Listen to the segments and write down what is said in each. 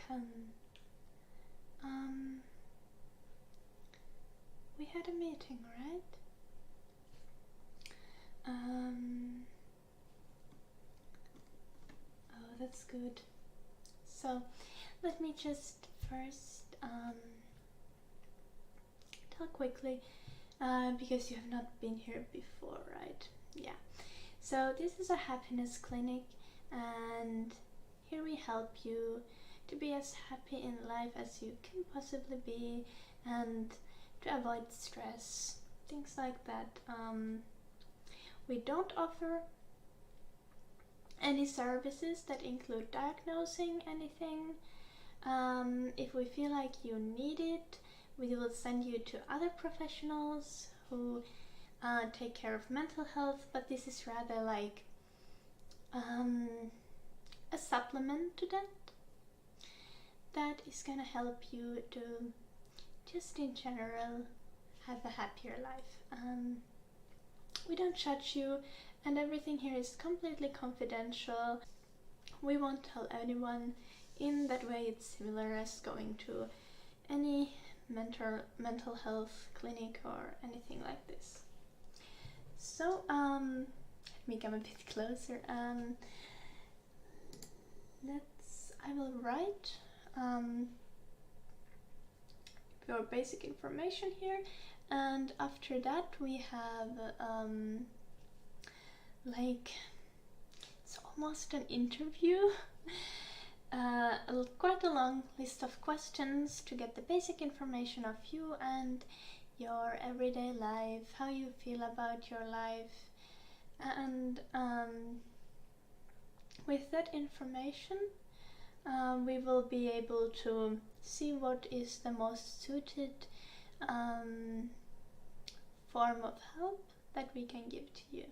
welcome. We had a meeting, right? Oh, that's good. So, let me just first tell quickly, because you have not been here before, right? Yeah. So, this is a happiness clinic, and here we help you to be as happy in life as you can possibly be and to avoid stress, things like that. We don't offer any services that include diagnosing anything. If we feel like you need it, we will send you to other professionals who take care of mental health, but this is rather like a supplement to that is gonna help you to just in general have a happier life. We don't judge you, and everything here is completely confidential. We won't tell anyone. In that way, it's similar as going to any mental health clinic or anything like this. So let me come a bit closer. I will write your basic information here, and after that we have like, it's almost an interview. Quite a long list of questions to get the basic information of you and your everyday life, how you feel about your life, and with that information we will be able to see what is the most suited form of help that we can give to you.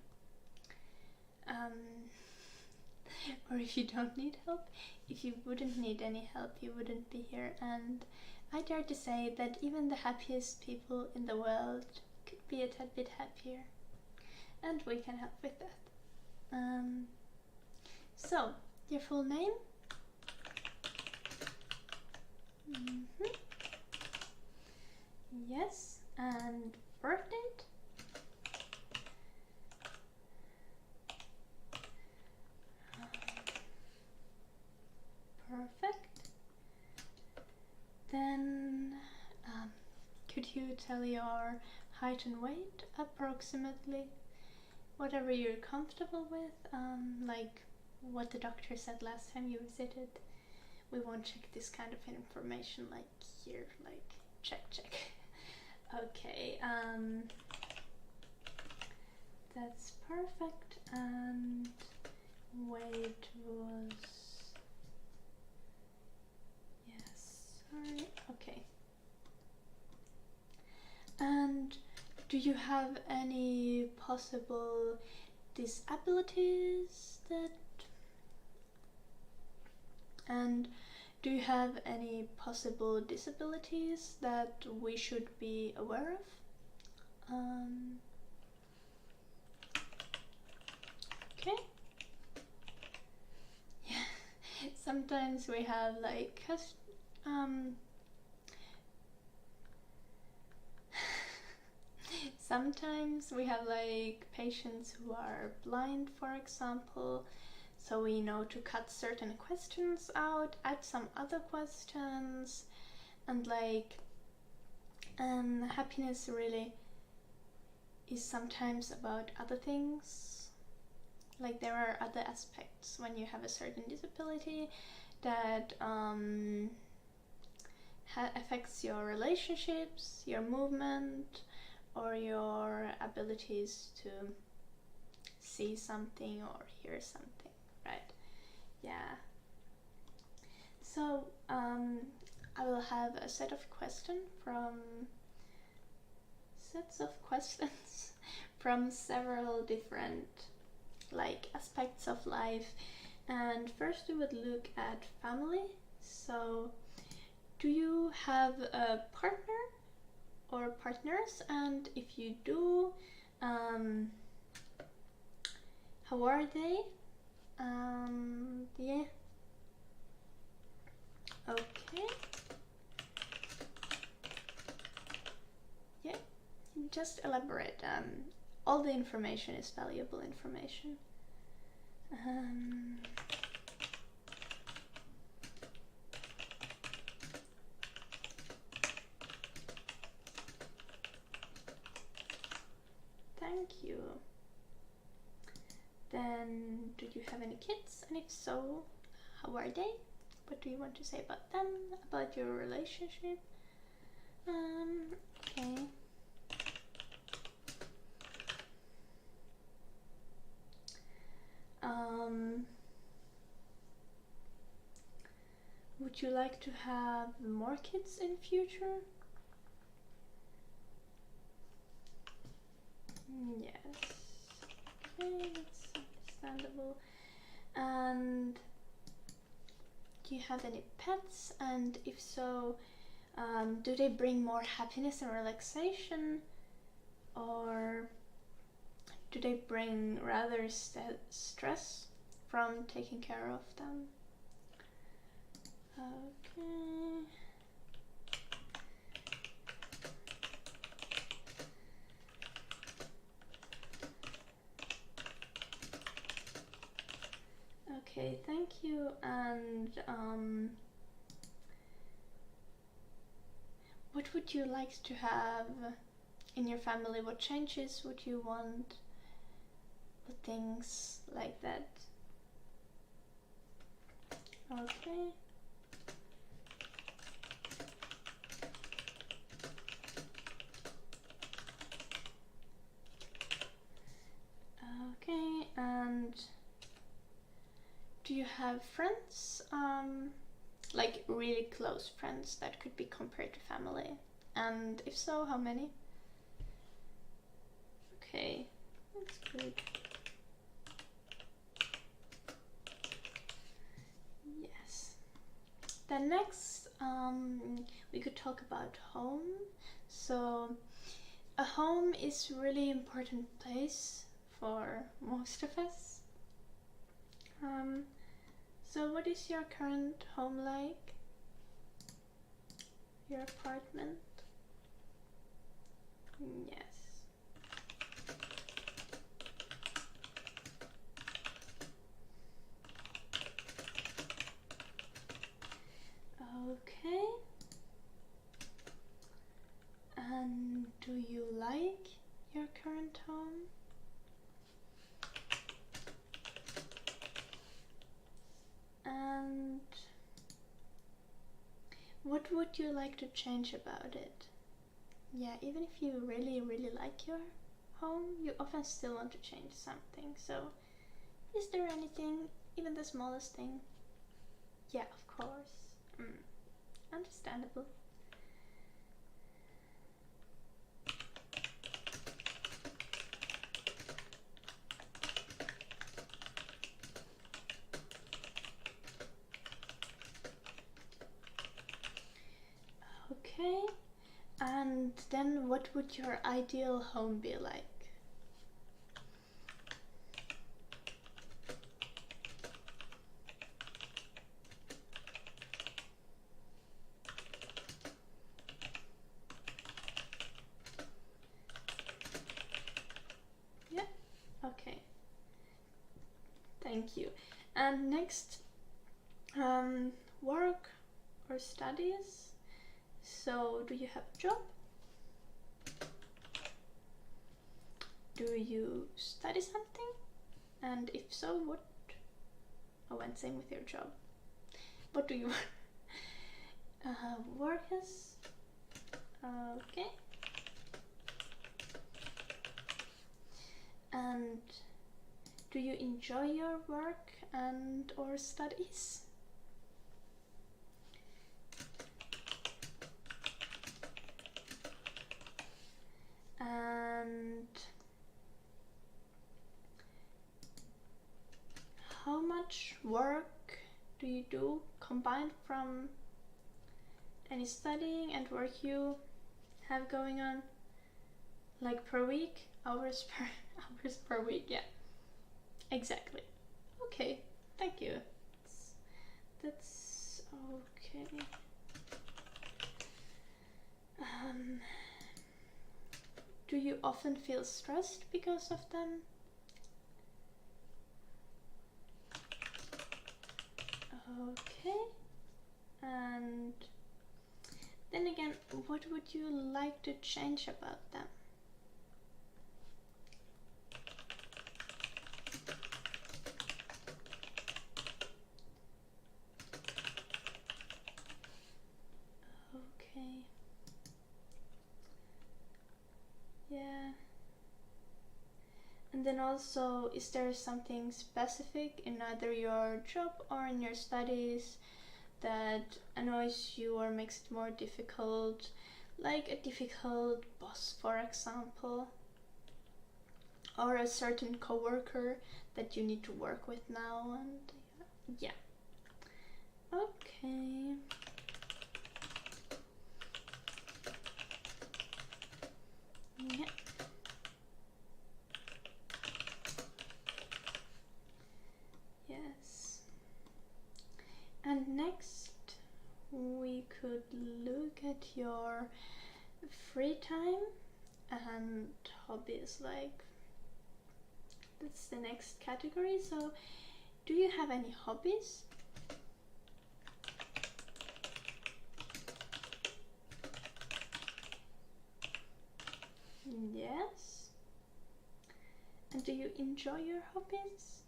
Or if you don't need help, if you wouldn't need any help, you wouldn't be here. And I dare to say that even the happiest people in the world could be a tad bit happier, and we can help with that. So, your full name? Yes, and birth date? Perfect. Then could you tell your height and weight approximately? Whatever you're comfortable with, like what the doctor said last time you visited. We won't check this kind of information like here, like check. Okay, that's perfect. And weight was, yes, sorry, okay. And do you have any possible disabilities and do you have any possible disabilities that we should be aware of? Okay. Yeah. Sometimes we have like sometimes we have like patients who are blind, for example, so we know to cut certain questions out, add some other questions, and like happiness really is sometimes about other things. Like there are other aspects when you have a certain disability that affects your relationships, your movement, or your abilities to see something or hear something, right? Yeah. So I will have a set of questions from several different like aspects of life, and first we would look at family. So do you have a partner or partners, and if you do, how are they? Yeah. Okay. Yeah, just elaborate. All the information is valuable information. Thank you. Then, do you have any kids? And if so, how are they? What do you want to say about them? About your relationship? Okay. Would you like to have more kids in future? Yes. Okay, that's understandable. And do you have any pets? And if so, do they bring more happiness and relaxation? Or do they bring rather stress from taking care of them? Okay. Okay, thank you. And what would you like to have in your family? What changes would you want? Things like that. Okay. Okay, and do you have friends? Like really close friends that could be compared to family? And if so, how many? Okay, that's good. Yes. Then next, we could talk about home. So, a home is a really important place for most of us. So what is your current home like? Your apartment? Yes. Okay. And do you like your current home? And what would you like to change about it? Yeah, even if you really, really like your home, you often still want to change something. So, is there anything, even the smallest thing? Yeah, of course. Understandable. Okay, and then what would your ideal home be like? Yeah, okay. Thank you. And next, work or studies. So, do you have a job? Do you study something? And if so, what? Oh, and same with your job. What do you work as? Okay. And do you enjoy your work and or studies? And how much work do you do combined from any studying and work you have going on? Like per week? Hours per week, yeah. Exactly. Okay, thank you. That's okay. Okay. Do you often feel stressed because of them? Okay. And then again, what would you like to change about them? Okay. Yeah. And then also, is there something specific in either your job or in your studies that annoys you or makes it more difficult? Like a difficult boss, for example, or a certain coworker that you need to work with now, and yeah. Okay. Yeah. Yes. And next, we could look at your free time and hobbies. Like, that's the next category. So, do you have any hobbies? Yes. And do you enjoy your hobbies?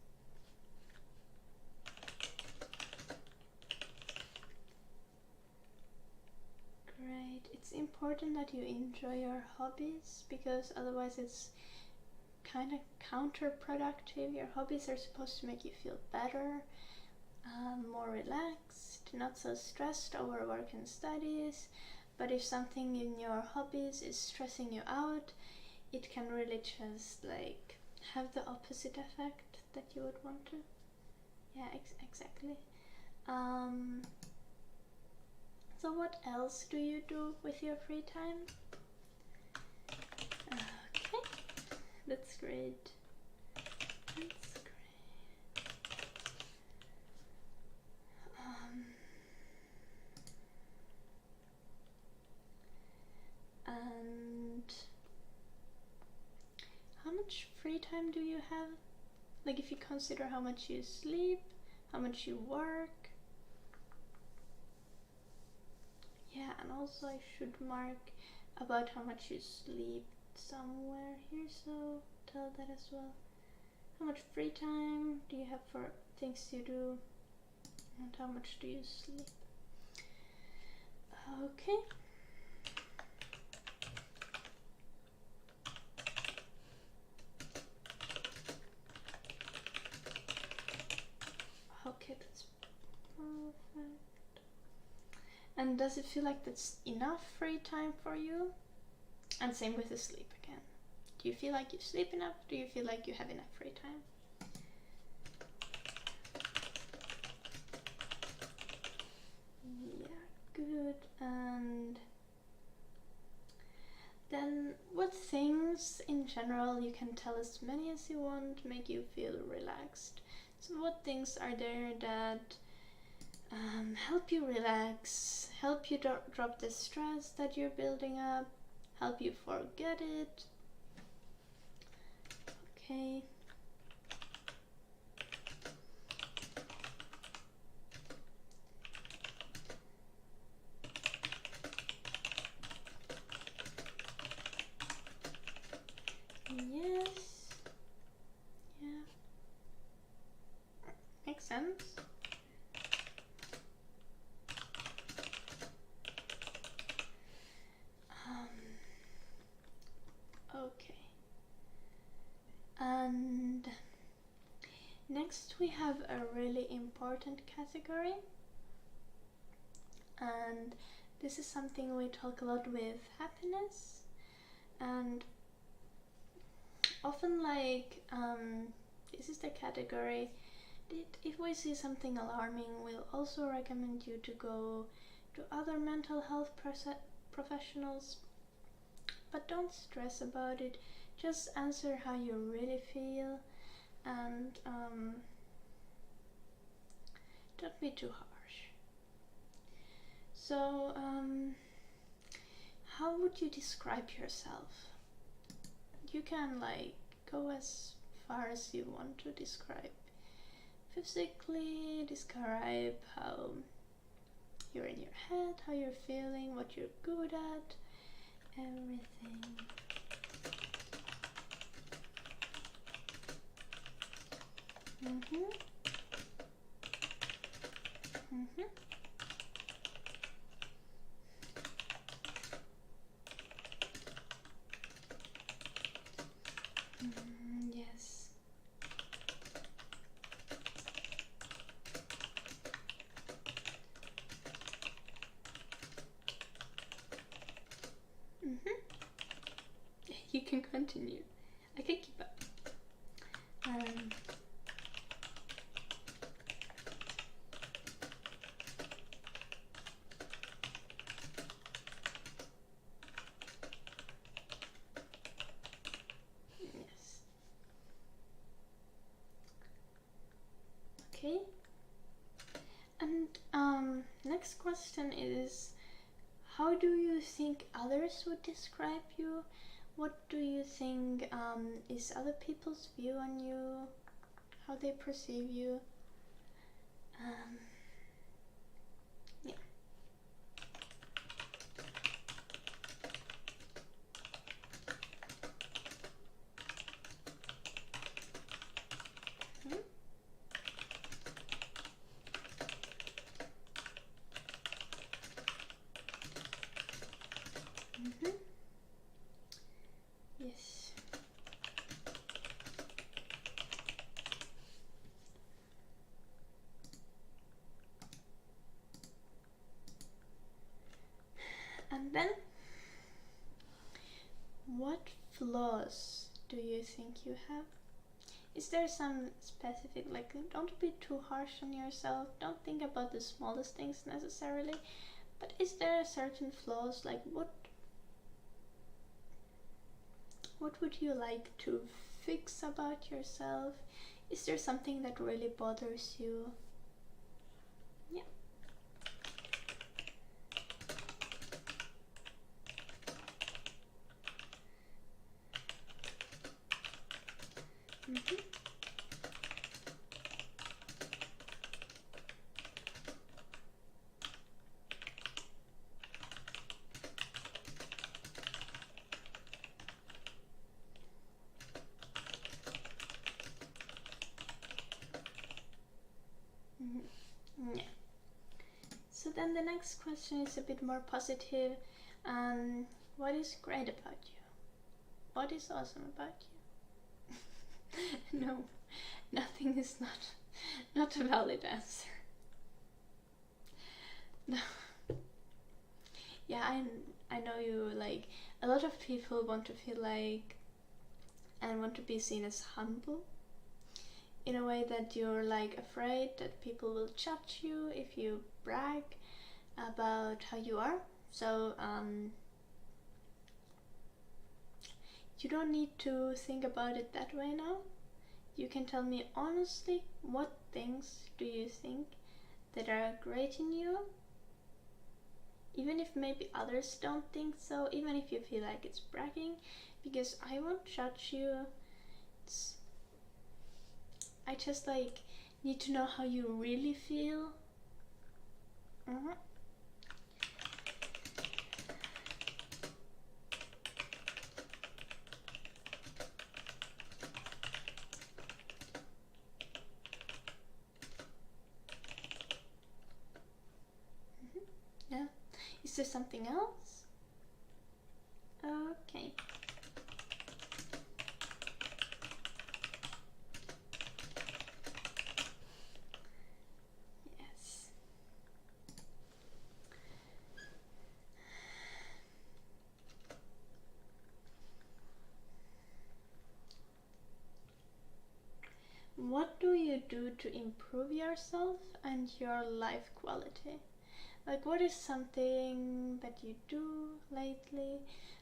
Great. It's important that you enjoy your hobbies because otherwise it's kind of counterproductive. Your hobbies are supposed to make you feel better, more relaxed, not so stressed over work and studies. But if something in your hobbies is stressing you out, it can really just like have the opposite effect that you would want to. Yeah, exactly. So what else do you do with your free time? Okay, that's great. That's great. And how much free time do you have? Like if you consider how much you sleep, how much you work. Yeah, and also I should mark about how much you sleep somewhere here, so tell that as well. How much free time do you have for things you do, and how much do you sleep? Okay. Okay, that's perfect. And does it feel like that's enough free time for you? And same with the sleep again. Do you feel like you sleep enough? Do you feel like you have enough free time? Yeah, good. And then what things in general, you can tell as many as you want, make you feel relaxed? So what things are there that help you relax, help you drop the stress that you're building up, help you forget it? Okay. Yes. Yeah. Makes sense. Okay. And next we have a really important category, and this is something we talk a lot with happiness, and often like this is the category that if we see something alarming, we'll also recommend you to go to other mental health professionals, but don't stress about it. Just answer how you really feel, and don't be too harsh. So, how would you describe yourself? You can like go as far as you want to describe. Physically, describe how you're in your head, how you're feeling, what you're good at, everything. Yes. You can continue. I can keep up. Yes. Okay. And next question is, how do you think others would describe you? What do you think is other people's view on you? How they perceive you? Yeah. Yes. And then, what flaws do you think you have? Is there some specific, like, don't be too harsh on yourself, don't think about the smallest things necessarily, but is there certain flaws, like what would you like to fix about yourself? Is there something that really bothers you? Yeah. Yeah. So then the next question is a bit more positive. What is great about you? What is awesome about you? No, nothing is not a valid answer. No. Yeah, I know you, like, a lot of people want to feel like and want to be seen as humble, in a way that you're like afraid that people will judge you if you brag about how you are. So you don't need to think about it that way now. You can tell me honestly, what things do you think that are great in you, even if maybe others don't think so, even if you feel like it's bragging, because I won't judge you. I just like need to know how you really feel. Yeah. Is there something else? Okay. Yes. What do you do to improve yourself and your life quality? Like, what is something that you do lately?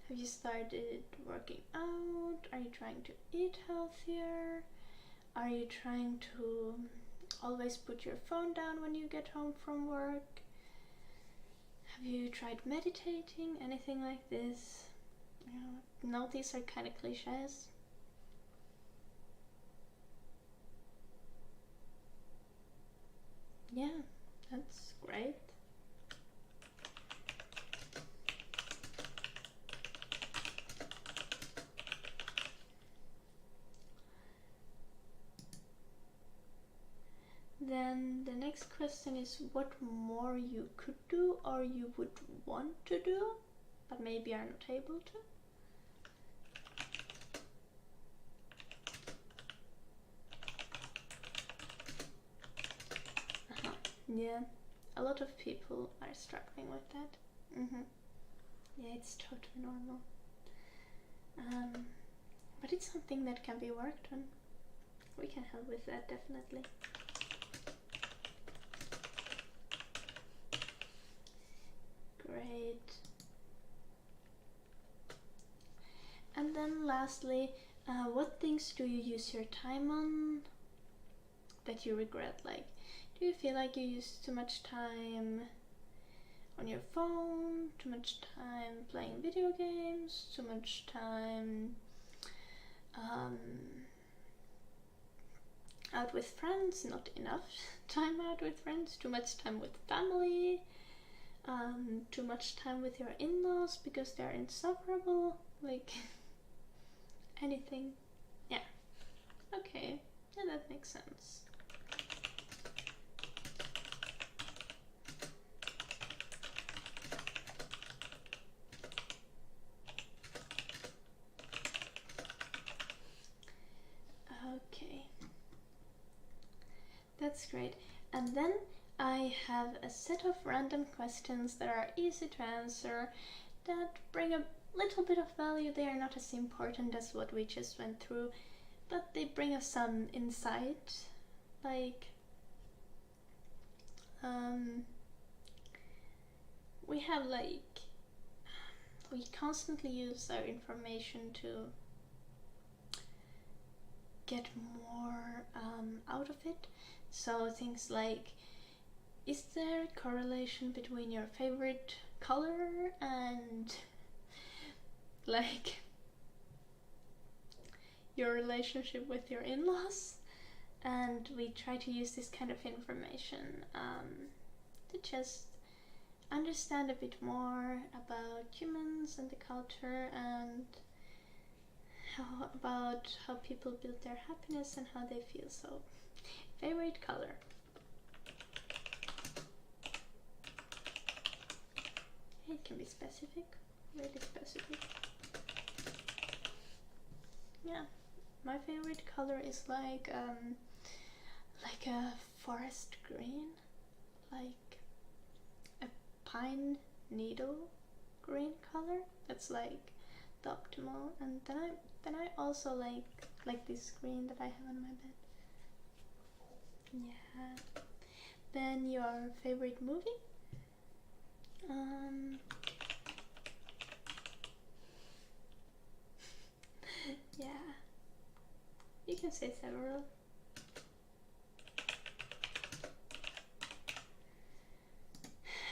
Have you started working out? Are you trying to eat healthier? Are you trying to always put your phone down when you get home from work? Have you tried meditating? Anything like this? No, these are kind of cliches. Yeah, that's great. Then the next question is what more you could do or you would want to do, but maybe are not able to. Yeah, a lot of people are struggling with that. Yeah, it's totally normal. But it's something that can be worked on. We can help with that, definitely. Great. And then lastly, what things do you use your time on that you regret? Like, do you feel like you use too much time on your phone, too much time playing video games, too much time out with friends, not enough time out with friends, too much time with family, too much time with your in-laws because they're insufferable, like anything. Yeah, okay, yeah, that makes sense. Okay, that's great. And then I have a set of random questions that are easy to answer, that bring a little bit of value. They are not as important as what we just went through, but they bring us some insight. Like, we constantly use our information to get more out of it. So things like, is there a correlation between your favorite color and like your relationship with your in-laws? And we try to use this kind of information to just understand a bit more about humans and the culture, and about how people build their happiness and how they feel. So, favorite color. It can be specific, really specific. Yeah, my favorite color is like a forest green, like a pine needle green color. That's like the optimal. And then I also like this green that I have on my bed. Yeah. Then your favorite movie? Yeah, you can say several.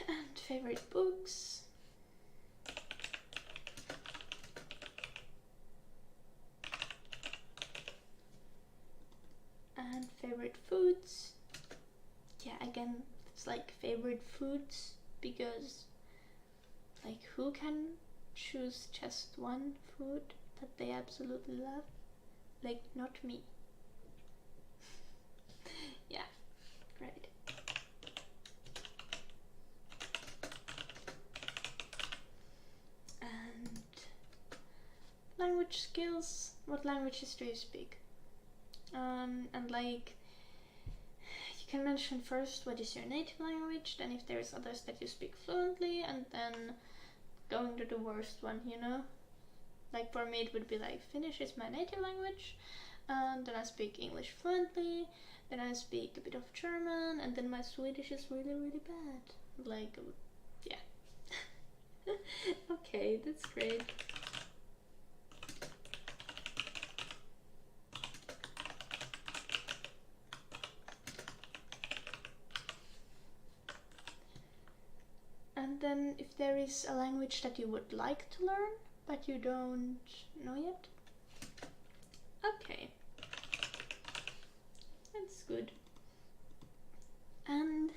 And favorite books? And favorite foods? Yeah, again, it's like favorite foods, because like who can choose just one food that they absolutely love? Like, not me. Yeah, great. And language skills. What languages do you speak? And like, you can mention first what is your native language, then if there's others that you speak fluently, and then going to the worst one, you know? Like for me it would be like, Finnish is my native language, and then I speak English fluently, then I speak a bit of German, and then my Swedish is really, really bad. Like, yeah. Okay, that's great. And then then if there is a language that you would like to learn but you don't know yet. Okay, that's good. And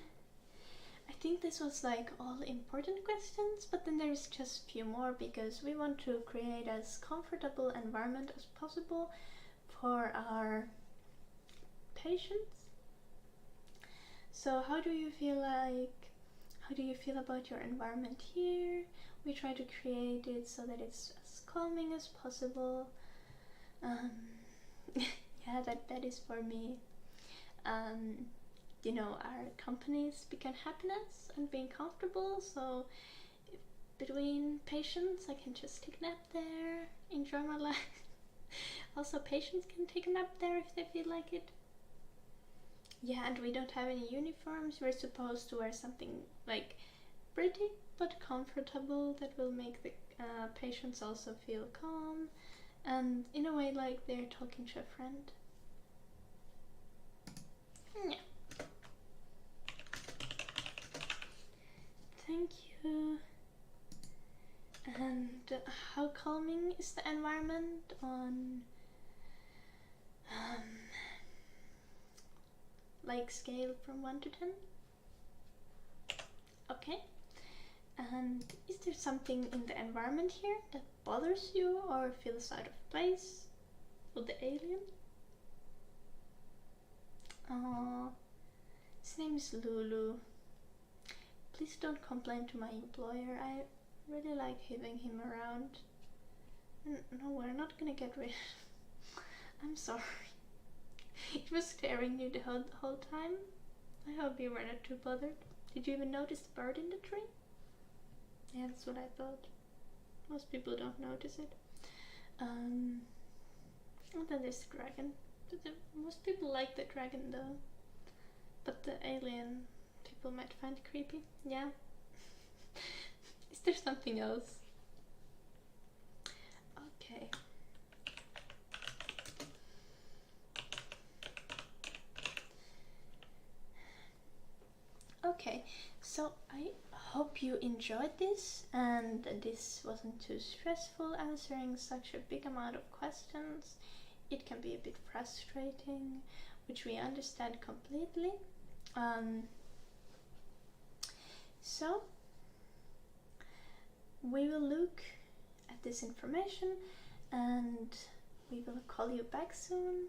I think this was like all important questions, but then there's just a few more because we want to create as comfortable environment as possible for our patients. So how do you feel about your environment here? We try to create it so that it's as calming as possible. Yeah, that is for me. You know, our companies began happiness and being comfortable, so between patients I can just take a nap there, enjoy my life. Also patients can take a nap there if they feel like it. Yeah, and we don't have any uniforms. We're supposed to wear something like pretty but comfortable that will make the patients also feel calm and in a way like they're talking to a friend. Yeah. Thank you. And how calming is the environment on like scale from 1 to 10? Okay. And is there something in the environment here that bothers you or feels out of place with the alien? Oh, his name is Lulu. Please don't complain to my employer. I really like having him around. No, we're not gonna get rid of him. I'm sorry. It was staring you the whole time. I hope you were not too bothered. Did you even notice the bird in the tree? Yeah, that's what I thought. Most people don't notice it. And then there's the dragon. Most people like the dragon though. But the alien people might find creepy. Yeah. Is there something else? Okay. Okay, so I hope you enjoyed this and this wasn't too stressful answering such a big amount of questions. It can be a bit frustrating, which we understand completely. So we will look at this information and we will call you back soon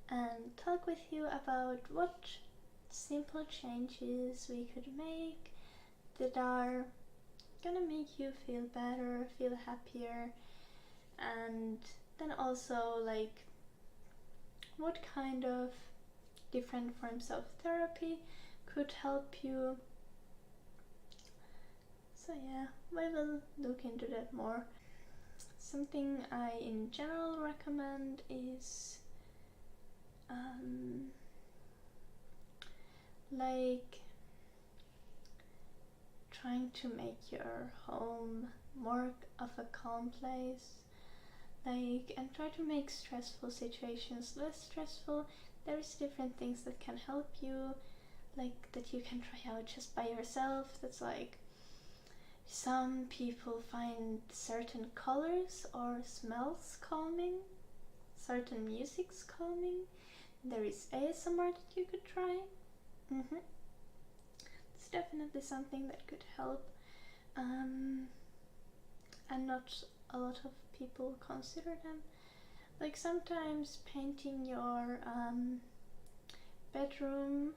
and talk with you about what simple changes we could make that are gonna make you feel better, feel happier, and then also like what kind of different forms of therapy could help you. So yeah, we will look into that more. Something I in general recommend is like trying to make your home more of a calm place, like, and try to make stressful situations less stressful. There's different things that can help you, like that you can try out just by yourself. That's like some people find certain colors or smells calming, certain music's calming. There is ASMR that you could try. It's definitely something that could help, and not a lot of people consider them. Like sometimes painting your bedroom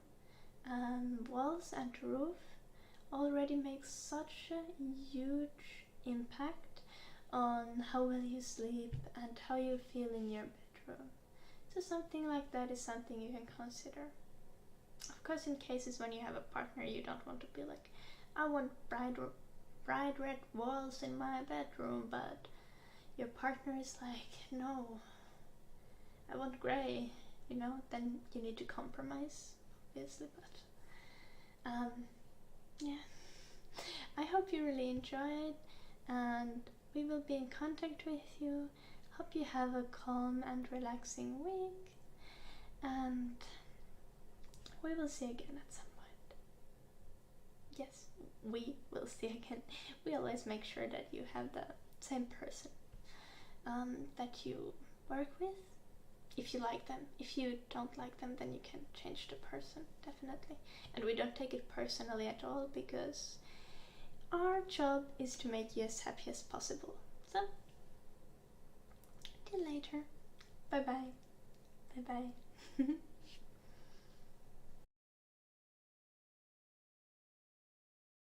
walls and roof already makes such a huge impact on how well you sleep and how you feel in your bedroom. So something like that is something you can consider. Of course, in cases when you have a partner, you don't want to be like, I want bright red walls in my bedroom, but your partner is like, no, I want gray, you know, then you need to compromise, obviously. But yeah, I hope you really enjoyed, and we will be in contact with you. Hope you have a calm and relaxing week, and we will see you again at some point. yes, we will see again. We always make sure that you have the same person that you work with, if you like them. If you don't like them, then you can change the person, definitely. And we don't take it personally at all, because our job is to make you as happy as possible. So, till later. Bye bye. Bye bye.